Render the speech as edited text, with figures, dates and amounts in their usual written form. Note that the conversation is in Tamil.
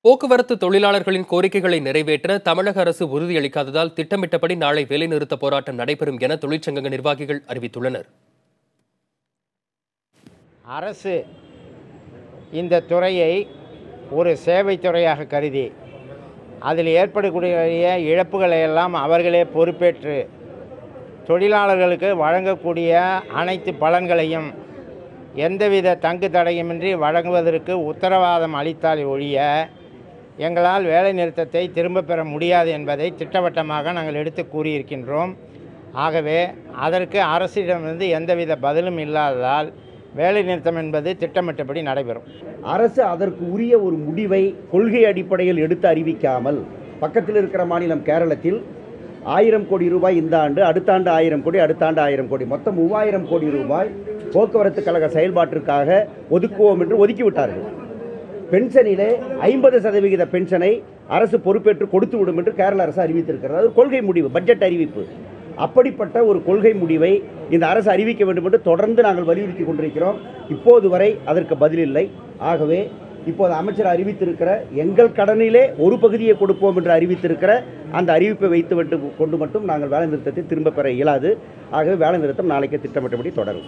போக்குவரத்து தொழிலாளர்களின் கோரிக்கைகளை நிறைவேற்ற தமிழக அரசு உறுதியளிக்காததால் திட்டமிட்டபடி நாளை வேலைநிறுத்த போராட்டம் நடைபெறும் என தொழிற்சங்க நிர்வாகிகள் அறிவித்துள்ளனர். அரசு இந்த துறையை ஒரு சேவை துறையாக கருதி அதில் ஏற்படக்கூடிய இழப்புகளை எல்லாம் அவர்களே பொறுப்பேற்று தொழிலாளர்களுக்கு வழங்கக்கூடிய அனைத்து பலன்களையும் எந்தவித தங்கு தடையுமின்றி வழங்குவதற்கு உத்தரவாதம் அளித்தால் ஒழிய எங்களால் வேலை நிறுத்தத்தை திரும்ப பெற முடியாது என்பதை திட்டவட்டமாக நாங்கள் எடுத்து கூறியிருக்கின்றோம். ஆகவே அதற்கு அரசிடமிருந்து எந்தவித பதிலும் இல்லாததால் வேலை நிறுத்தம் என்பது திட்டமிட்டபடி நடைபெறும். அரசு அதற்கு உரிய ஒரு முடிவை கொள்கை அடிப்படையில் எடுத்து அறிவிக்காமல், பக்கத்தில் இருக்கிற மாநிலம் கேரளத்தில் 1000 கோடி ரூபாய் இந்த ஆண்டு, அடுத்த ஆண்டு 1000 கோடி, அடுத்த ஆண்டு 1000 கோடி, மொத்தம் 3000 கோடி ரூபாய் போக்குவரத்து கழக செயல்பாட்டிற்காக ஒதுக்குவோம் என்று ஒதுக்கிவிட்டார்கள். பென்ஷனிலே 50% பென்ஷனை அரசு பொறுப்பேற்று கொடுத்து விடும் என்று கேரள அரசு அறிவித்திருக்கிறது. அது கொள்கை முடிவு, பட்ஜெட் அறிவிப்பு. அப்படிப்பட்ட ஒரு கொள்கை முடிவை இந்த அரசு அறிவிக்க வேண்டும் என்று தொடர்ந்து நாங்கள் வலியுறுத்தி கொண்டிருக்கிறோம். இப்போது வரை அதற்கு பதில் இல்லை. ஆகவே இப்போது அமைச்சர் அறிவித்திருக்கிற எங்கள் கடனிலே ஒரு பகுதியை கொடுப்போம் என்று அறிவித்திருக்கிற அந்த அறிவிப்பை வைத்து கொண்டு மட்டும் நாங்கள் வேலை நிறுத்தத்தை திரும்ப பெற இயலாது. ஆகவே வேலை நிறுத்தம் நாளைக்கு திட்டமிட்டபடி தொடரும்.